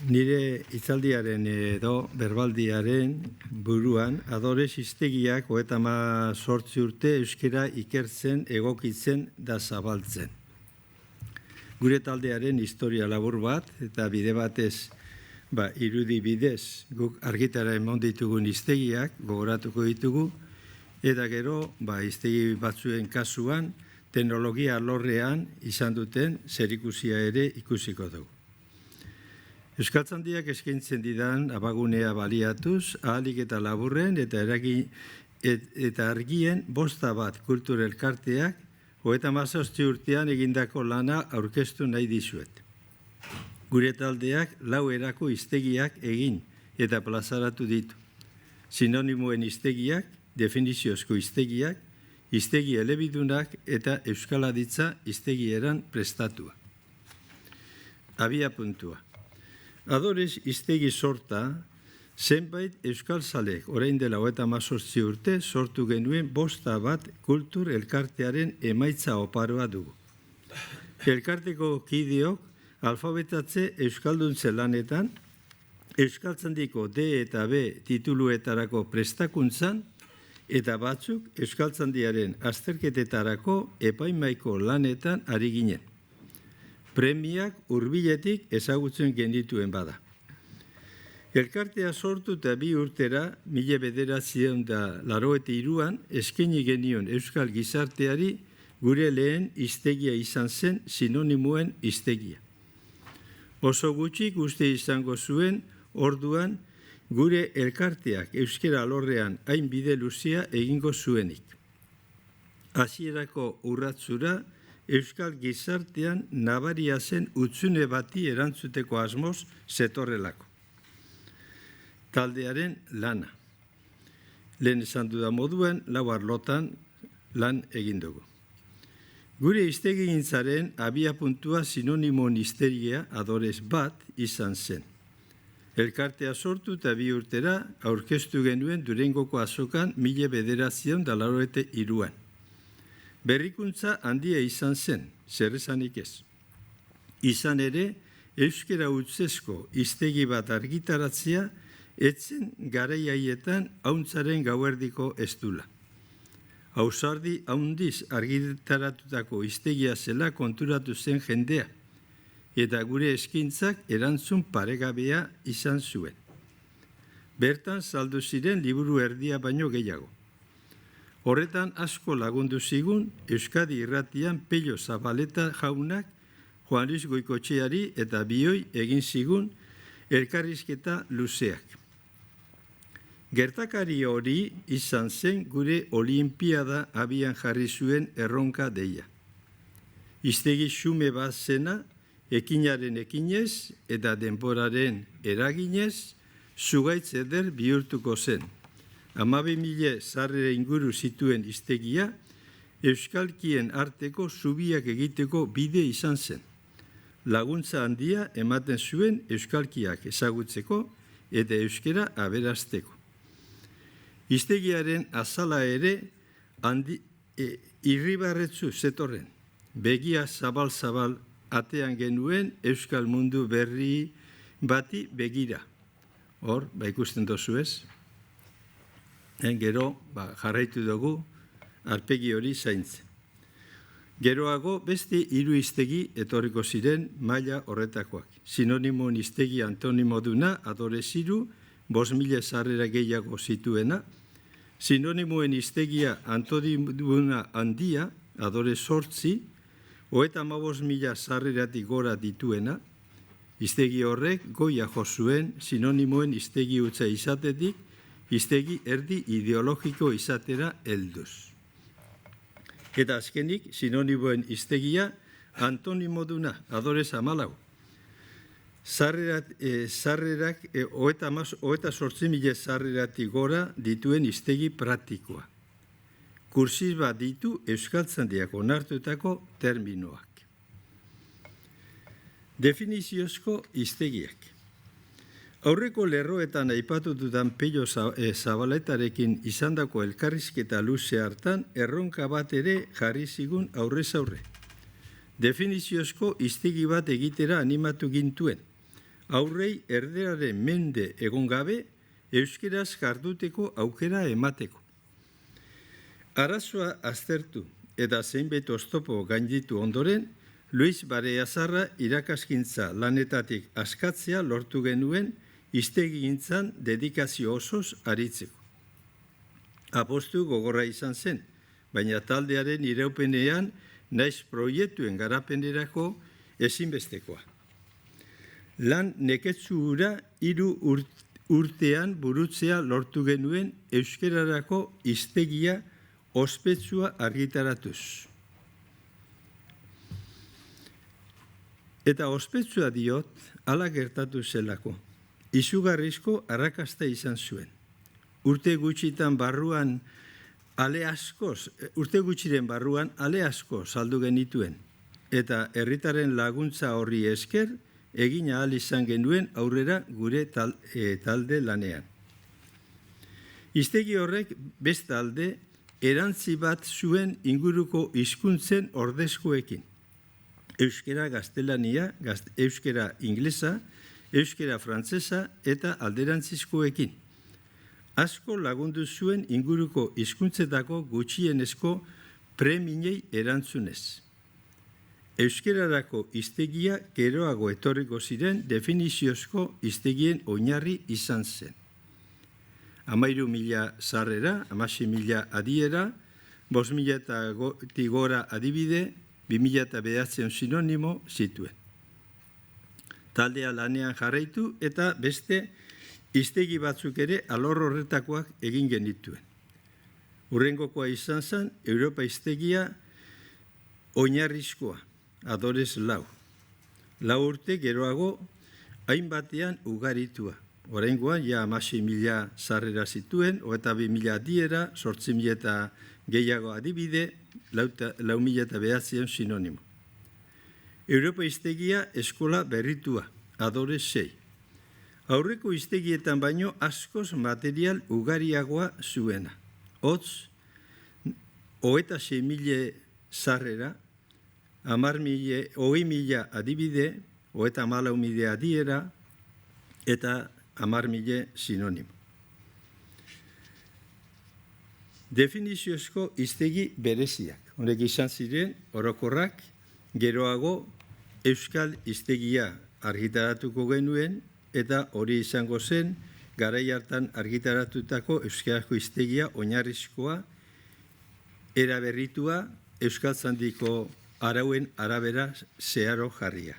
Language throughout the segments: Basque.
Nire hitzaldiaren edo berbaldiaren buruan Adores hiztegiak 38 urte euskera ikertzen, egokitzen da zabaltzen. Gure taldearen historia labur bat eta bide batez, irudi bidez guk argitara emon ditugun hiztegiak gogoratuko ditugu eta gero hiztegi batzuen kasuan teknologia alorrean izan duten zerikusia ere ikusiko dugu. Euskaltzandiak eskaintzen didan abagunea baliatuz, ahalik eta laburren eta argien bosta bat kultur elkarteak 38 urtean egindako lana aurkeztu nahi dizuet. Gure taldeak 4 erako hiztegiak egin eta plazaratu ditu. Sinonimoen hiztegiak, definiziozko hiztegiak, hiztegi elebidunak eta euskaladitza hiztegieran prestatua. Abia puntua. Adores hiztegi sorta, zenbait euskaltzalek orain dela 38 urte sortu genuen bosta bat kultur elkartearen emaitza oparoa dugu. Elkarteko kideok alfabetatze euskalduntze lanetan, euskaltzandiko D eta B tituluetarako prestakuntzan eta batzuk euskaltzandiaren azterketetarako epaimaiko lanetan ari ginen. Premiak hurbiletik ezagutzen genituen bada. Elkartea sortu eta 2 urtera, 1983an, eskaini genion euskal gizarteari gure lehen hiztegia izan zen sinonimoen hiztegia. Oso gutxik uste izango zuen orduan gure elkarteak euskera alorrean hain bide luzea egingo zuenik. Hasierako urratsura euskal gizartean nabaria zen hutsune bati erantzuteko asmoz zetorrelako. Taldearen lana. Lehen esan dudan moduan, 4 arlotan lan egin dugu. Gure hiztegigintzaren abia puntua sinonimoen hiztegia Adores bat izan zen. Elkartea sortu eta 2 urtera aurkeztu genuen Durangoko azokan 1983an. Berrikuntza handia izan zen, zer esanik ez. Izan ere, euskera hutsezko hiztegi bat argitaratzea etzen garaiaietan hauntzaren gauerdiko estula. Ausardi haundiz argitaratutako hiztegia zela konturatu zen jendea, eta gure eskintzak erantzun paregabea izan zuen. Bertan saldu ziren liburu erdia baino gehiago. Horretan asko lagundu zigun Euskadi irratian Pello Zabaleta jaunak Juan Luis Goikotxeari eta bioi egin zigun elkarrizketa luzeak. Gertakari hori izan zen gure olimpiada abian jarri zuen erronka deia. Hiztegi xume bat zena, ekinaren ekinez eta denboraren eraginez, zugaitz eder bihurtuko zen. 12.000 sarrera inguru zituen hiztegia, euskalkien arteko zubiak egiteko bide izan zen. Laguntza handia ematen zuen euskalkiak ezagutzeko eta euskera aberasteko. Hiztegiaren azala ere irribarretzu zetorren. Begia zabal-zabal atean genuen euskal mundu berri bati begira. Hor, ikusten dozu ez? Gero, jarraitu dugu, arpegi hori zaintzen. Geroago, beste 3 hiztegi etorriko ziren maila horretakoak. Sinonimoen hiztegi antonimoduna, Adores 3, 5.000 sarrera gehiago zituena. Sinonimoen hiztegia antonimoduna handia, Adores 8, 35.000 sarreratik gora dituena. Hiztegi horrek goia jo zuen sinonimoen hiztegi hutsa izatetik, hiztegi erdi ideologiko izatera helduz. Eta azkenik, sinonimoen hiztegia antonimoduna, Adores 14. Sarrerak 38.000 sarreratik gora dituen hiztegi praktikoa. Kursiz bat ditu euskaltzandiak onartutako terminoak. Definiziozko hiztegiak. Aurreko lerroetan aipatututan Pello Zabaletarekin izandako elkarrizketa luze hartan erronka bat ere jarri zigun aurrez aurre. Definiziozko hiztegi bat egitera animatu gintuen. aurrei erderaren mende egon gabe, euskeraz jarduteko aukera emateko. Arazoa aztertu eta zeinbait oztopo gainditu ondoren, Luis Bareazarra irakaskintza lanetatik askatzea lortu genuen hiztegigintzan dedikazio osoz aritzeko. Apostu gogorra izan zen, baina taldearen iraupenean naiz proiektuen garapenerako ezinbestekoa. Lan neketsu hura 3 urtean burutzea lortu genuen euskerarako hiztegia ospetsua argitaratuz. Eta ospetsua diot, hala gertatu zelako. Izugarrizko arrakasta izan zuen. Urte gutxiren barruan ale asko saldu genituen, eta herritaren laguntza horri esker egin ahal izan genuen aurrera gure talde lanean. Hiztegi horrek bestalde erantzi bat zuen inguruko hizkuntzen ordezkoekin. Euskera gaztelania, euskera inglesa, euskera frantsesa eta alderantzizkoekin. Asko lagundu zuen inguruko hizkuntzetako gutxienezko preminei erantzunez. Euskerarako hiztegia geroago etorriko ziren definiziozko hiztegien oinarri izan zen. 13.000 sarrera, 16.000 adiera, 5.000 gora adibide, 2009 sinonimo zituen. Taldea lanean jarraitu eta beste hiztegi batzuk ere alor horretakoak egin genituen. Hurrengokoa izan zen Europa hiztegia oinarrizkoa, Adores 4. 4 urte geroago hainbatean ugaritua. Oraingoan ja 16.000 sarrera zituen, 22.000 adiera, 8.000 eta gehiago adibide, 4.000 sinonimo. Europa hiztegia eskola berritua, Adores 6. Aurreko hiztegietan baino askoz material ugariagoa zuena. Hotz, 26.000 sarrera, 20.000 adibide, 34.000 adiera, eta 10.000 sinonimo. Definiziozko hiztegi bereziak. Honek izan ziren, orokorrak, geroago euskal hiztegia argitaratuko genuen, eta hori izango zen, garai hartan argitaratutako euskarazko hiztegia oinarrizkoa, eraberritua, euskaltzandiko arauen arabera zeharo jarria.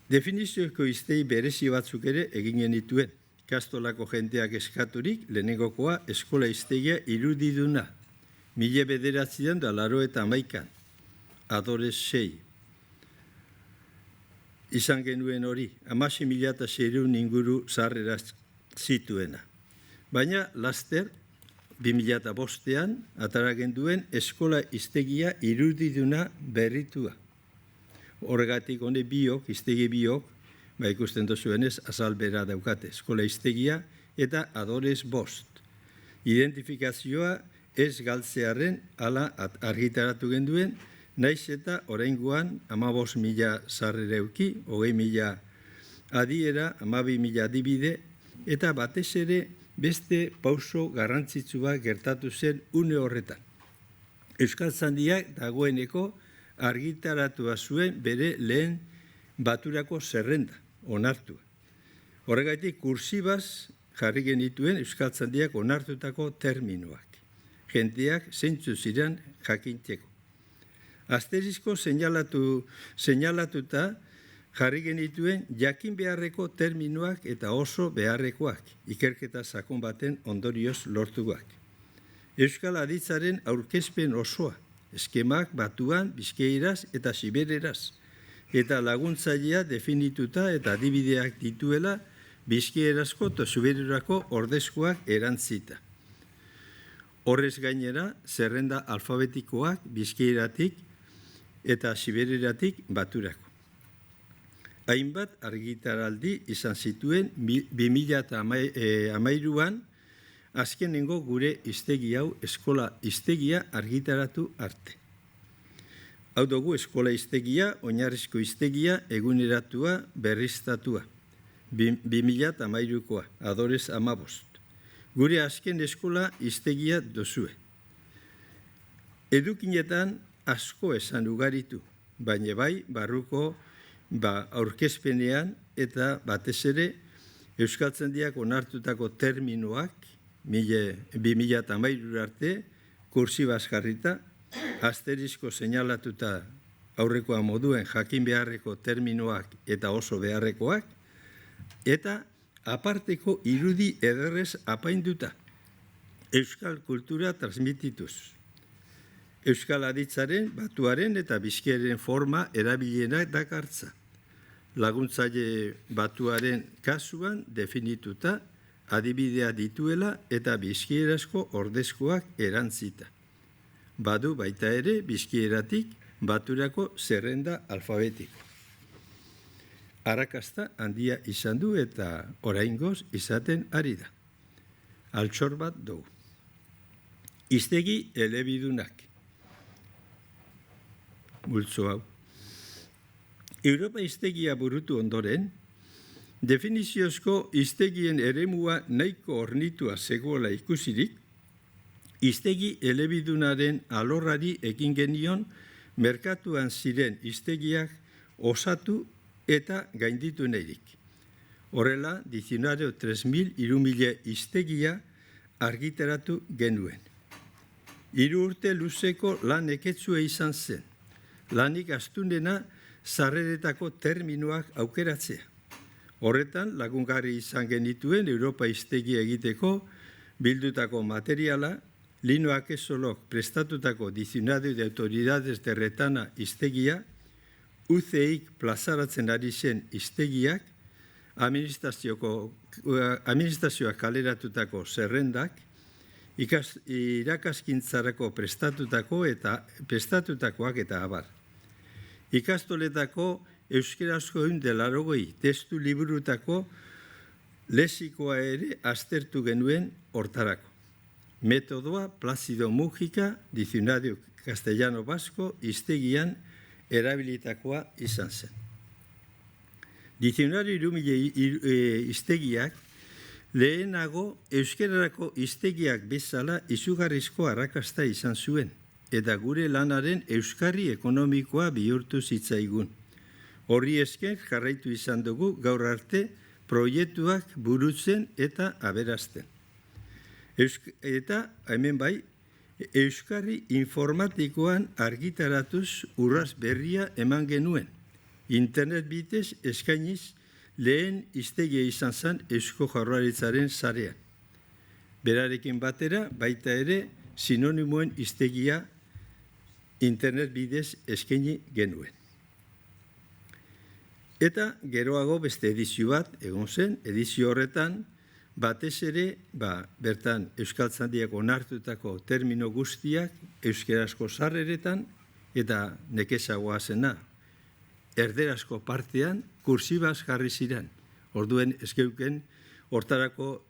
Definiziozko hiztegi berezi batzuk ere egin genituen. Ikastolako jendeak eskaturik, lehenengokoa eskola hiztegia irudiduna. 1981, Adores 6. Izan genuen hori, 16.000 inguru sarrera zituena. Baina, laster, 2005an, atara genduen eskola hiztegia irudiduna berritua. Horregatik hone biok, hiztegi biok, ikusten dozuenez, azalbera daukate, eskola hiztegia eta Adores 5. Identifikazioa ez galtzearen ala argitaratu genduen, naiz eta oraingoan 15.000 sarrera euki, 20.000 adiera, 12.000 adibide, eta batez ere beste pauso garrantzitsua gertatu zen une horretan. Euskaltzandiak dagoeneko argitaratua zuen bere lehen baturako zerrenda, onartu. Horregatik kursibaz jarri genituen euskaltzandiak onartutako terminoak. Jendeak zeintzu ziren jakinteko. Asterizko seinalatuta jarri genituen jakin beharreko terminoak eta oso beharrekoak, ikerketa sakon baten ondorioz lortuak. Euskal aditzaren aurkezpen osoa, eskemak batuan, bizkaieraz eta sibereraz, eta laguntzailea definituta eta adibideak dituela bizkaierazko eta sibererako ordezkoak erantzita. Horrez gainera, zerrenda alfabetikoak bizkaieratik eta sibereratik baturako. Hainbat argitaraldi izan zituen 2013an azkenengo gure hiztegi hau eskola hiztegia argitaratu arte. Hau dugu eskola hiztegia, oinarrizko hiztegia, eguneratua, berriztatua. 2013koa, adorez 15. Gure azken eskola hiztegia dozue. Edukinetan asko esan ugaritu, baina bai barruko aurkezpenean eta batez ere Euskaltzaindiak onartutako terminoak 2013 arte kursibaz jarrita, asterisko seinalatuta aurrekoa moduen jakin beharreko terminoak eta oso beharrekoak, eta aparteko irudi ederrez apainduta, euskal kultura transmitituz. Euskal aditzaren, batuaren eta bizkiaren forma erabilienak dakartza. Laguntzaile batuaren kasuan definituta, adibidea dituela eta bizkierazko ordezkoak erantzita. Badu baita ere bizkieratik baturako zerrenda alfabetiko. Arrakasta handia izan du eta oraingoz izaten ari da. Altxor bat dugu. Hiztegi elebidunak. Multzo hau. Europa hiztegia burutu ondoren, definiziozko hiztegien eremua nahiko ornitua zegoela ikusirik, hiztegi elebidunaren alorrari ekin genion merkatuan ziren hiztegiak osatu eta gainditu nahirik. Horrela, Dizionario 3000 hiztegia argitaratu genuen. 3 urte luzeko lan eketzue izan zen. Lanik astunena sarreretako terminoak aukeratzea. Horretan, lagungarri izan genituen Europa hiztegia egiteko bildutako materiala, Lino Akesolok prestatutako Dizionario de Autoridades de Retana hiztegia, UCEIk plazaratzen ari zen hiztegiak, administrazioak kaleratutako zerrendak, irakaskintzarako prestatutakoak eta abar. Ikastoletako euskerazko 180 testu liburutako lexikoa ere aztertu genuen hortarako. Metodoa Plácido Múgica, Diccionario Castellano-Vasco, hiztegian erabilitakoa izan zen. Dizionario 3000 hiztegiak lehenago euskerarako hiztegiak bezala izugarrizko arrakasta izan zuen, eta gure lanaren euskarri ekonomikoa bihurtu zitzaigun. Horri esker jarraitu izan dugu gaur arte proiektuak burutzen eta aberazten. Eta hemen bai, euskarri informatikoan argitaratuz urraz berria eman genuen. Internet bitez eskainiz lehen hiztegia izan zen Eusko Jaurlaritzaren sarean. Berarekin batera baita ere sinonimoen hiztegia internet bidez eskaini genuen. Eta geroago beste edizio bat egon zen, edizio horretan batez ere bertan Euskaltzaindiak onartutako termino guztiak euskerazko sarreretan eta nekezagoa zena. Erderazko partean kursibaz jarri ziren. Orduen eskeuken hortarako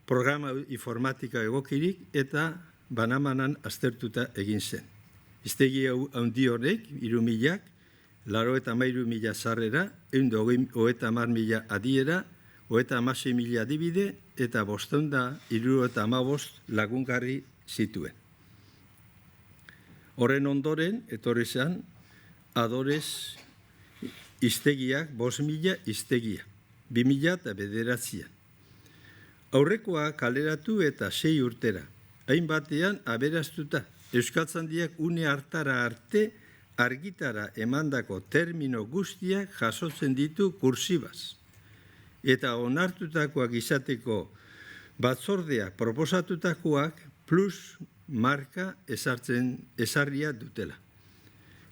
programa informatika egokirik eta banamanan aztertuta egin zen. Hiztegi handi honek, 3.000, 93.000 sarrera, 130.000 adiera, 36.000 adibide eta 575 lagungarri zituen. Horren ondoren, etorri zen, adorez hiztegiak 5.000 hiztegia, 2009. Aurrekoa kaleratu eta 6 urtera, hainbatean aberaztuta, Euskaltzaindiak une hartara arte argitara emandako termino guztiak jasotzen ditu kursibaz. Eta onartutakoak izateko batzordea proposatutakoak plus marka ezarria dutela.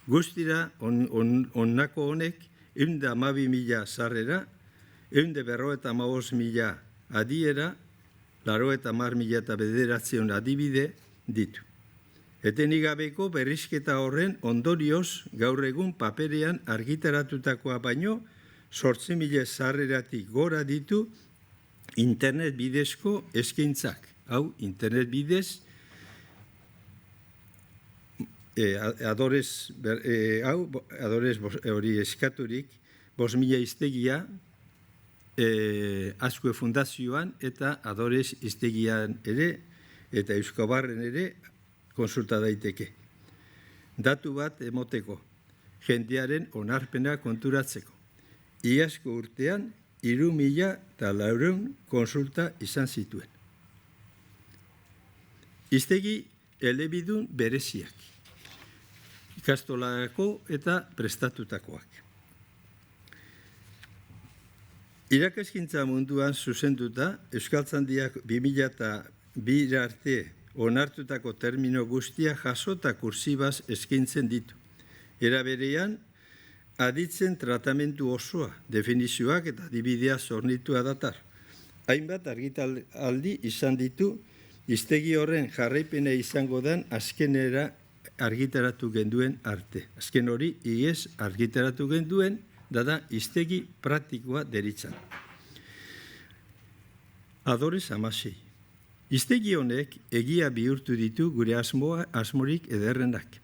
Guztira onnako honek 112.000 sarrera, 155.000 adiera, 90.000 adibide ditu. Etenik gabeko berrizketa horren ondorioz gaur egun paperean argitaratutakoa baino 8.000 sarreratik gora ditu internet bidezko eskaintzak. Hau, internet bidez adores hori eskaturik, 5.000 hiztegia Azkue Fundazioan eta adores hiztegian ere eta Euskabarren ere konsulta daiteke. Datu bat emoteko, jendearen onarpena konturatzeko. Iazko urtean 3.400 konsulta izan zituen. Hiztegi elebidun bereziak, ikastolako eta prestatutakoak. Irakaskuntza munduan zuzenduta, Euskaltzaindiak 2002 arte onartutako termino guztia jasota kursibaz eskaintzen ditu. Era berean, aditzen tratamendu osoa, definizioak eta adibidea zornitua datar. Hainbat argitaldi izan ditu, hiztegi horren jarraipena izango den azkenera argitaratu genduen arte. Azken hori, iez argitaratu genduen, da hiztegi praktikoa deritzan. Adores 16. Hiztegi honek egia bihurtu ditu gure asmorik ederrenak.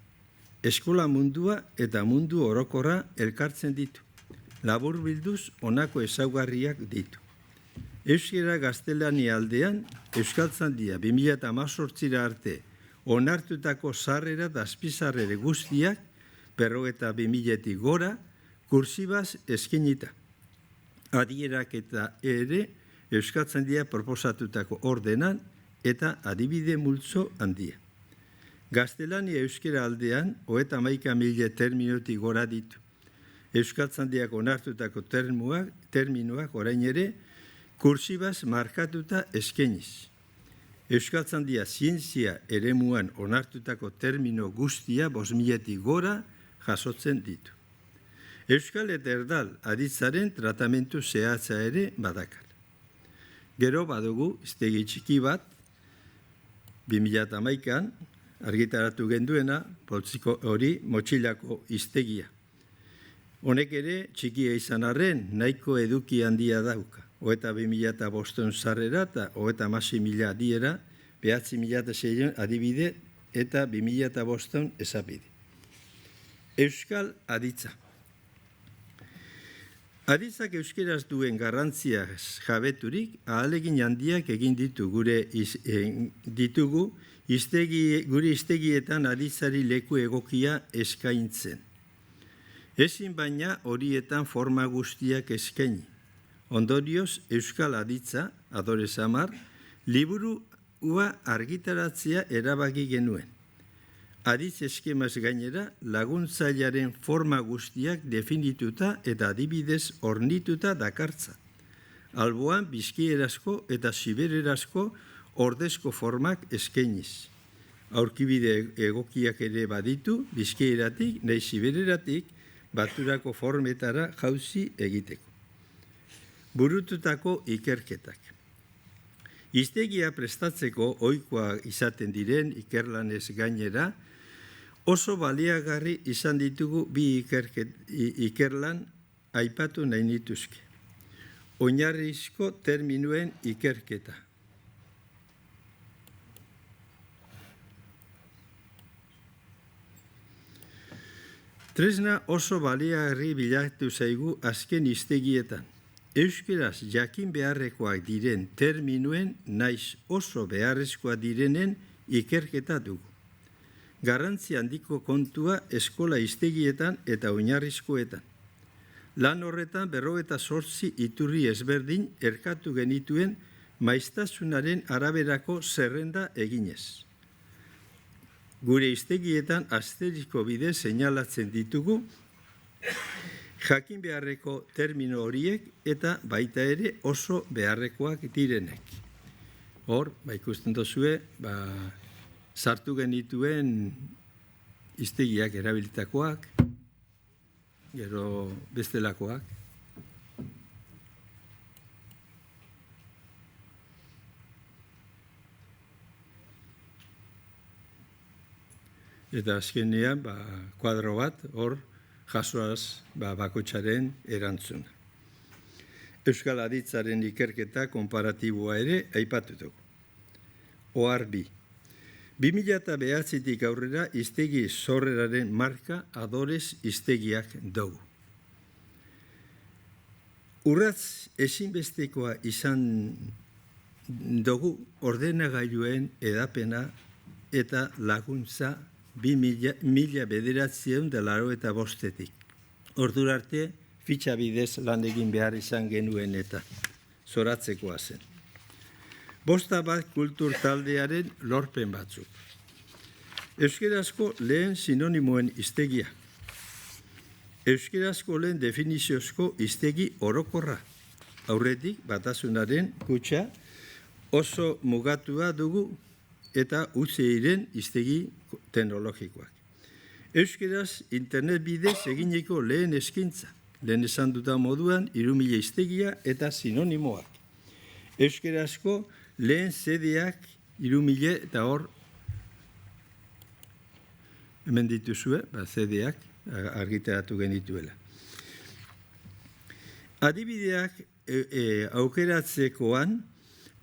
Eskola mundua eta mundu orokorra elkartzen ditu. Labur bilduz honako ezaugarriak ditu. Euskara gaztelania aldean, Euskaltzaindia 2018 arte onartutako sarrera eta azpizarrere guztiak 52.000-tik gora kursibaz eskenita. Adierak eta ere Euskaltzaindia proposatutako ordenan eta adibide multzo handia. Gaztelania euskera aldean 31.000 terminotik gora ditu. Euskaltzaindiak onartutako terminoak orain ere kursibaz markatuta eskeniz. Euskaltzaindia zientzia eremuan onartutako termino guztia 5.000-tik gora jasotzen ditu. Euskal eta erdal aditzaren tratamentu zehatza ere badakar. Gero badugu hiztegi txiki bat 2011an argitaratu genduena poltsiko hori motxilako hiztegia. Honek ere txikia izan arren nahiko eduki handia dauka. 22.500 sarrera eta 36.000 adiera, 9.600 adibide eta 2.500 esapide. Euskal aditza. Aditzak euskeraz duen garrantziaz jabeturik, ahalegin handiak egin gure hiztegietan aditzari leku egokia eskaintzen. Ezin baina horietan forma guztiak eskaini. Ondorioz, Euskal aditza, Adore 10, liburua argitaratzea erabaki genuen. Aditz eskemaz gainera, laguntzailaren forma guztiak definituta eta adibidez ornituta dakartza. Alboan, bizkierazko eta sibererazko ordezko formak eskainiz. Aurkibide egokiak ere baditu, bizkieratik, nahi sibereratik, baturako formetara jauzi egiteko. Burututako ikerketak. Hiztegia prestatzeko ohikoa izaten diren ikerlanez gainera, oso baliagarri izan ditugu bi ikerlan aipatu nahi nituzke. Oinarrizko terminuen ikerketa. Tresna oso baliagarri bilatu zaigu azken hiztegietan. Euskeraz jakin beharrekoak diren terminuen naiz oso beharrezkoa direnen ikerketa dugu. Garrantzi handiko kontua eskola hiztegietan eta oinarrizkoetan. Lan horretan 58 iturri ezberdin erkatu genituen maiztasunaren araberako zerrenda eginez. Gure hiztegietan asteriko bidez seinalatzen ditugu jakin beharreko termino horiek eta baita ere oso beharrekoak direnek. Hor, ikusten dozue, sartu genituen hiztegiak erabilitakoak, gero bestelakoak. Eta azkenean, kuadro bat, hor, jasoaz bakoitzaren erantzuna. Euskal aditzaren ikerketa konparatiboa ere aipatu dugu. Ohar 2. 2009tik aurrera hiztegi sorreraren marka adorez hiztegiak dugu. Urratz ezinbestekoa izan dugu ordenagailuen edapena eta laguntza 2009-2005. Ordura arte, fitxa bidez lan egin behar izan genuen eta zoratzekoa zen. 5 kultur taldearen lorpen batzuk. Euskarazko lehen sinonimoen hiztegia. Euskarazko lehen definiziozko hiztegi orokorra. Aurretik batasunaren kutxa oso mugatua dugu eta UCIren hiztegi teknologikoak. Euskaraz internet bidez egineko lehen eskaintza. Lehen esan duta moduan 3.000 hiztegia eta sinonimoak. Euskarazko lehen CD-ak 3.000 eta hor hemen dituzue, CD-ak argitaratu genituela. Adibideak aukeratzekoan,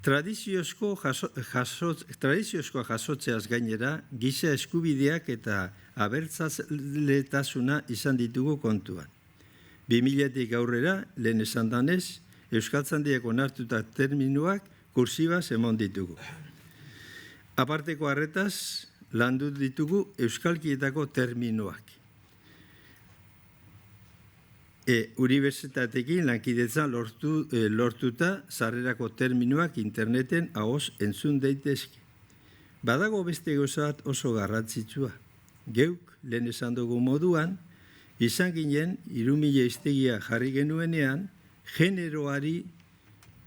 tradiziozko jasotzeaz gainera, giza eskubideak eta abertzaletasuna izan ditugu kontuan. 2000tik aurrera, lehen esan danez, Euskaltzandiak onartuta terminoak kursibaz emon ditugu. Aparteko harretaz, landu ditugu euskalkietako terminoak. Unibertsitatekin lankidetzan lortuta sarrerako terminoak interneten ahoz entzun daitezke. Badago beste gozat oso garrantzitsua. Geuk, lehen esan dugu moduan, izan ginen 3.000 hiztegia jarri genuenean, generoari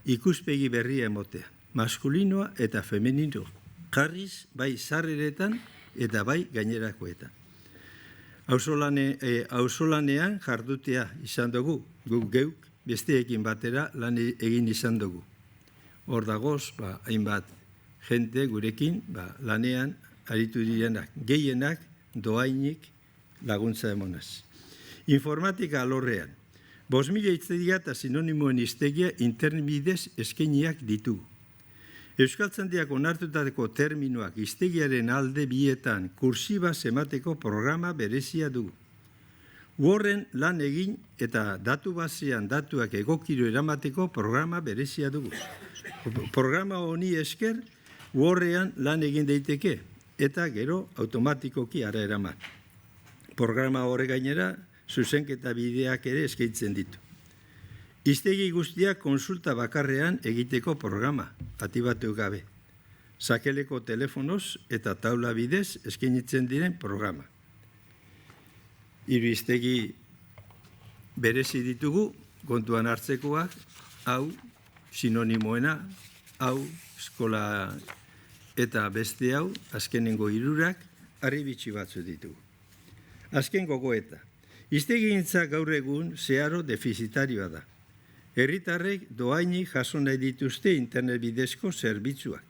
ikuspegi berria emotea, maskulinoa eta femeninoa, jarriz bai sarreretan eta bai gainerakoetan. Auzolanean jardutea izan dugu, guk geuk besteekin batera lan egin izan dugu. Hor dagoz, hainbat jente gurekin lanean aritu direnak, gehienak doainik laguntza emonaz. Informatika alorrean, 5.000 hiztegia eta sinonimoen hiztegia internet bidez eskainiak ditugu. Euskaltzandiak onartutako terminoak hiztegiaren alde bietan kursibaz emateko programa berezia dugu. Worden lan egin eta datu basean datuak egokiro eramateko programa berezia dugu. Programa honi esker, Wordean lan egin daiteke eta gero automatikoki ara eraman. Programa horre gainera, zuzenketa bideak ere eskaintzen ditu. Hiztegi guztiak konsulta bakarrean egiteko programa, atibatu gabe. Sakeleko telefonoz eta taula bidez eskainitzen diren programa. 3 hiztegi berezi ditugu, kontuan hartzekoak, hau sinonimoena, hau eskola eta beste hau, azkenengo 3 harribitxi batzu ditugu. Azken gogoeta. Hiztegigintza gaur egun zeharo defizitarioa da. Herritarrek doainik jaso nahi dituzte internet bidezko zerbitzuak.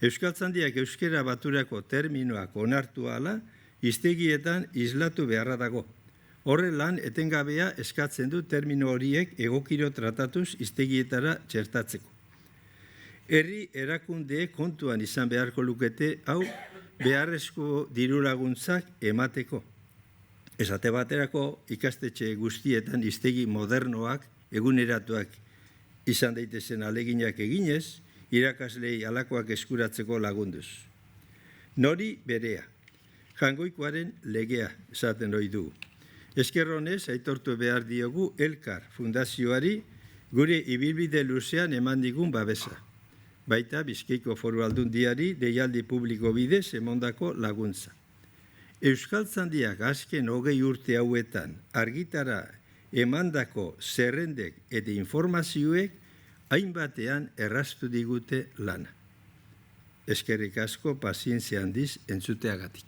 Euskaltzandiak euskera baturako terminoak onartu ala, hiztegietan islatu beharra dago. Horre lan etengabea eskatzen du termino horiek egokiro tratatuz hiztegietara txertatzeko. Herri erakundeek kontuan izan beharko lukete hau beharrezko diru laguntzak emateko. Esate baterako ikastetxe guztietan hiztegi modernoak eguneratuak izan daitezen aleginak eginez, irakaslei alakoak eskuratzeko lagunduz. Nori berea, jangoikoaren legea esaten ohi dugu. Eskerronez, aitortu behar diogu Elkar Fundazioari gure ibilbide luzean eman digun babesa. Baita Bizkaiko Foru Aldundiari deialdi publiko bidez emondako laguntza. Euskaltzandiak azken 20 urte hauetan argitara emandako zerrendek eta informazioek hainbatean erraztu digute lana. Eskerrik asko pazientzia handiz entzuteagatik.